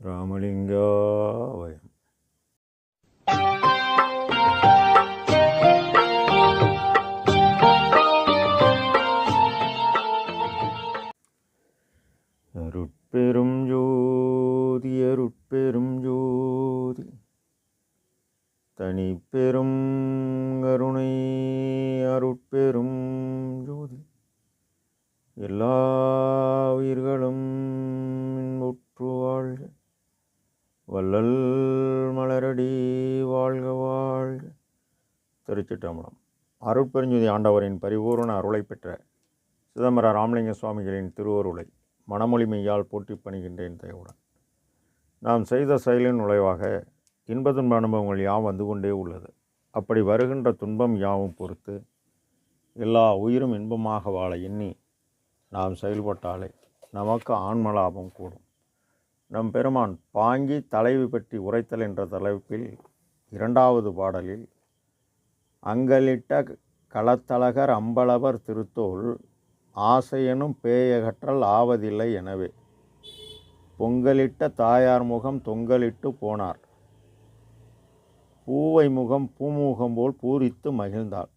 ராமலிங்காவயம். அருட்பெரும் ஜோதி அருட்பெரும் ஜோதி தனிப்பெரும் கருணை அருட்பெரும் ஜோதி எல்லா உயிர்களும் இன்புற்று வாழ்க, வள்ளல் மலரடி வாழ்க வாழ்க. திருச்சிற்றம்பலம். அருட்பெருஞ்சுதி ஆண்டவரின் பரிபூர்ண அருளை பெற்ற சிதம்பர ராமலிங்க சுவாமிகளின் திருவருளை மனமொழி மெய்யால் போற்றி பணிகின்றேன் தயவுடன். நாம் செய்த செயலின் நுழைவாக இன்ப துன்ப அனுபவங்கள் யாவும் வந்து கொண்டே உள்ளது. அப்படி வருகின்ற துன்பம் யாவும் பொறுத்து எல்லா உயிரும் இன்பமாக வாழ எண்ணி நாம் செயல்பட்டாலே நமக்கு ஆன்மலாபம் கூடும். நம் பெருமான் பாங்கி தலைவி பற்றி உரைத்தல் என்ற தலைப்பில் 2வது பாடலில் அங்கலிட்ட களத்தழகர் அம்பலவர் திருத்தோள் ஆசையெனும் பேயகற்றல் ஆவதில்லை எனவே பொங்கலிட்ட தாயார் முகம் தொங்கலிட்டு போனார், பூவை முகம் பூமுகம் போல் பூரித்து மகிழ்ந்தாள்.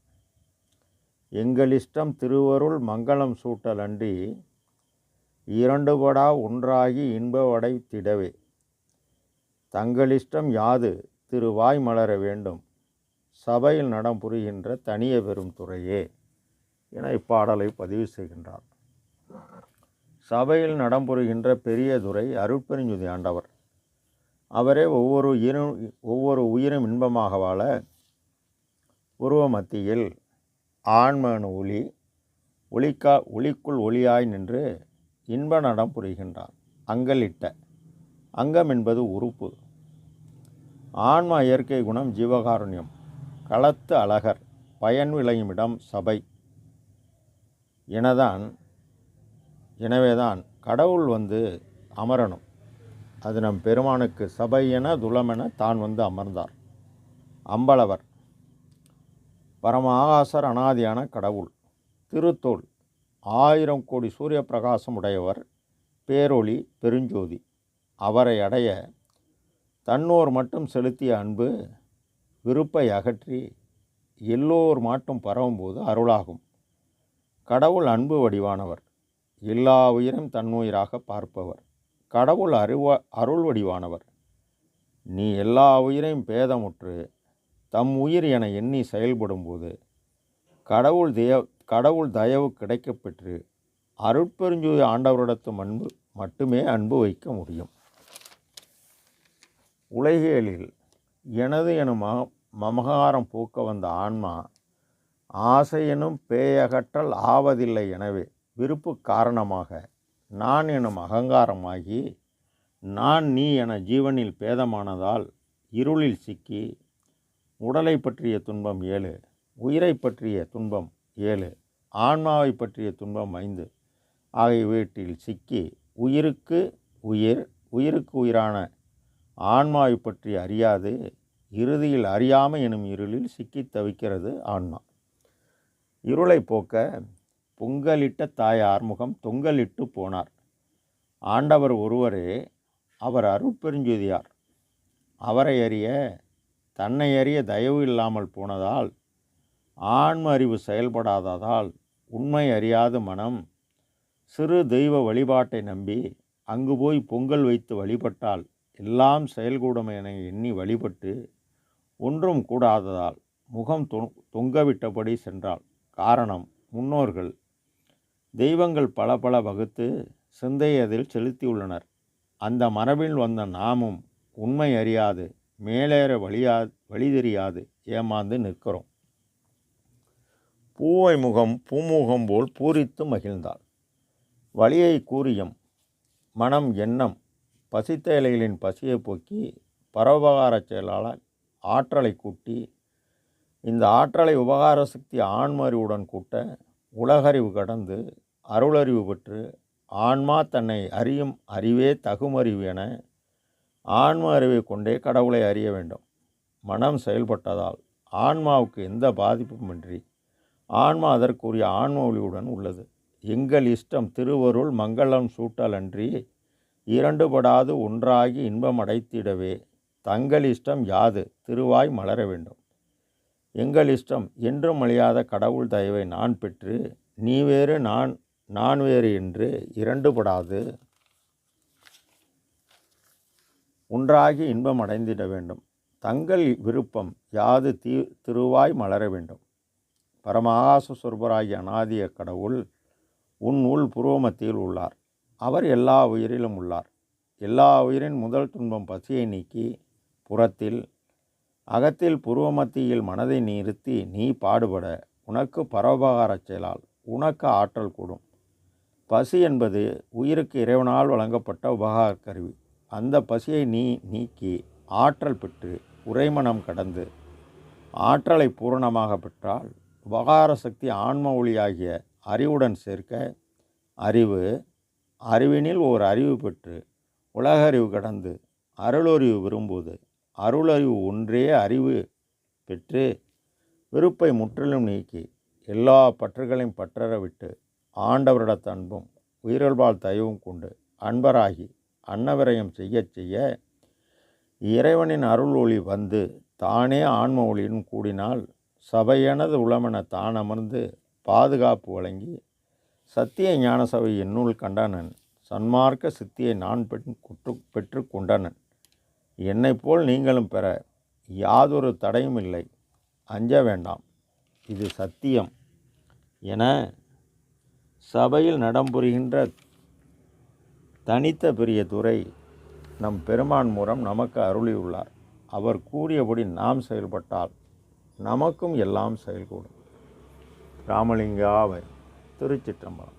எங்களிஷ்டம் திருவருள் மங்களம் சூட்டல் அன்றி இரண்டுபடா ஒன்றாகி இன்பவடை திடவே தங்களிஷ்டம் யாது திருவாய் மலர வேண்டும் சபையில் நடம் புரிகின்ற தனிய பெரும் துறையே என இப்பாடலை பதிவு செய்கின்றார். சபையில் நடம் புரிகின்ற பெரிய துறை அருட்பெருஞ்சுதி ஆண்டவர். அவரே ஒவ்வொரு உயிரும் இன்பமாக வாழ உருவ மத்தியில் ஆன்மனு ஒளிக்குள் ஒளியாய் நின்று இன்ப நடம் புரிகின்றார். அங்கலிட்ட அங்கம் என்பது உறுப்பு. ஆன்மா இயற்கை குணம் ஜீவகாருண்யம். களத்து அழகர் பயன் விளையும் இடம் சபை. எனவேதான் கடவுள் வந்து அமரணும். அது நம் பெருமானுக்கு சபை என துலமென தான் வந்து அமர்ந்தார். அம்பலவர் பரம ஆகாசர் அனாதியான கடவுள். திருத்தோள் 1000 கோடி சூரிய பிரகாசம் உடையவர், பேரொளி பெருஞ்சோதி. அவரை அடைய தன்னோர் மட்டும் செலுத்திய அன்பு விருப்பை அகற்றி எல்லோர் மாட்டும் பரவும்போது அருளாகும். கடவுள் அன்பு வடிவானவர், எல்லா உயிரும் தன்னுயிராக பார்ப்பவர். கடவுள் அருள் வடிவானவர், நீ எல்லா உயிரையும் பேதமுற்று தம் உயிர் என எண்ணி செயல்படும்போது கடவுள் தயவு கிடைக்கப்பெற்று அருட்பெருஞ்சுதி ஆண்டவரிடத்தும் மட்டுமே அன்பு வைக்க முடியும். உலகியலில் எனது எனும் மமகாரம் போக்க வந்த ஆன்மா ஆசை எனும் பேயகற்றல் ஆவதில்லை எனவே விருப்பு காரணமாக நான் எனும் அகங்காரமாகி நான் நீ என ஜீவனில் பேதமானதால் இருளில் சிக்கி உடலை பற்றிய துன்பம் 7, உயிரை பற்றிய துன்பம் 7, ஆன்மாவை பற்றிய துன்பம் 5 ஆகியவற்றில் சிக்கி உயிருக்கு உயிரான ஆன்மாவை பற்றி அறியாது இறுதியில் அறியாமை எனும் இருளில் சிக்கி தவிக்கிறது ஆன்மா. இருளை போக்க பொங்கலிட்ட தாயார் முகம் தொங்கலிட்டு போனார். ஆண்டவர் ஒருவரே, அவர் அருட்பெருஞ்சுதியார். அவரை அறிய தன்னை அறிய தயவு இல்லாமல் போனதால் ஆன்ம அறிவு செயல்படாததால் உண்மை அறியாத மனம் சிறு தெய்வ வழிபாட்டை நம்பி அங்கு போய் பொங்கல் வைத்து வழிபட்டால் எல்லாம் செயல்கூடும் என எண்ணி வழிபட்டு ஒன்றும் கூடாததால் முகம் தொங்கவிட்டபடி சென்றாள். காரணம், முன்னோர்கள் தெய்வங்கள் பல வகுத்து சிந்தை அதில் செலுத்தியுள்ளனர். அந்த மரபில் வந்த நாமும் உண்மை அறியாது மேலேற வழி தெரியாது ஏமாந்து நிற்கிறோம். பூவை முகம் பூமுகம் போல் பூரித்து மகிழ்ந்தாள். வழியை கூறியம் மனம் எண்ணம் பசித்த இலைகளின் பசியை போக்கி பரோபகார செயலால் ஆற்றலை கூட்டி இந்த ஆற்றலை உபகார சக்தி ஆன்ம அறிவுடன் கூட்ட உலகறிவு கடந்து அருளறிவு பெற்று ஆன்மா தன்னை அறியும் அறிவே தகுமறிவு என ஆன்ம அறிவை கொண்டே கடவுளை அறிய வேண்டும். மனம் செயல்பட்டதால் ஆன்மாவுக்கு எந்த பாதிப்புமின்றி ஆன்மா அதற்குரிய ஆன்ம ஒளியுடன் உள்ளது. எங்கள் இஷ்டம் திருவருள் மங்களம் சூட்டல் அன்றி இரண்டுபடாது ஒன்றாகி இன்பமடைத்திடவே தங்கள் இஷ்டம் யாது திருவாய் மலர வேண்டும். எங்கள் இஷ்டம் என்றும் அழியாத கடவுள் தயவை நான் பெற்று நீ வேறு நான் வேறு என்று இரண்டுபடாது ஒன்றாகி இன்பம் அடைந்திட வேண்டும். தங்கள் விருப்பம் யாது திருவாய் மலர வேண்டும். பரமாகாச சொர்பராகிய அநாதிய கடவுள் உன் உள் புருவமத்தியில் உள்ளார். அவர் எல்லா உயிரிலும் உள்ளார். எல்லா உயிரின் முதல் துன்பம் பசியை நீக்கி புறத்தில் அகத்தில் புருவமத்தியில் மனதை நிறுத்தி நீ பாடுபட உனக்கு பரோபகாரச் செயலால் உனக்கு ஆற்றல் கூடும். பசி என்பது உயிருக்கு இறைவனால் வழங்கப்பட்ட உபகார கருவி. அந்த பசியை நீ நீக்கி ஆற்றல் பெற்று உறைமனம் கடந்து ஆற்றலை பூரணமாக பெற்றால் உபகார சக்தி ஆன்ம ஒளியாகிய அறிவுடன் சேர்க்க அறிவினில் ஓர் அறிவு பெற்று உலகறிவு கடந்து அருளறிவு விரும்புவது அருளறிவு ஒன்றே அறிவு பெற்று விருப்பை முற்றிலும் நீக்கி எல்லா பற்றுகளையும் பற்றற விட்டு ஆண்டவரிடத்து அன்பும் உயிரல்பால் தயவும் கொண்டு அன்பராகி அன்னவிரயம் செய்ய இறைவனின் அருள் ஒளி வந்து தானே ஆன்ம ஒளியுடன் கூடினால் சபையனது உளமென தான் அமர்ந்து பாதுகாப்பு வழங்கி சத்திய ஞான சபை என்னுள் கண்டனன் சன்மார்க்க சித்தியை நான் பெற்று கொண்டனன். என்னைப் போல் நீங்களும் பெற யாதொரு தடையும் இல்லை. அஞ்ச வேண்டாம், இது சத்தியம் என சபையில் நடம்புரிகின்ற தனித்த பெரிய துறை நம் பெருமான் மூலம் நமக்கு அருளியுள்ளார். அவர் கூறியபடி நாம் செயல்பட்டால் நமக்கும் எல்லாம் செயல்கூடும். ராமலிங்காவை திருச்சிற்றம்பலம்.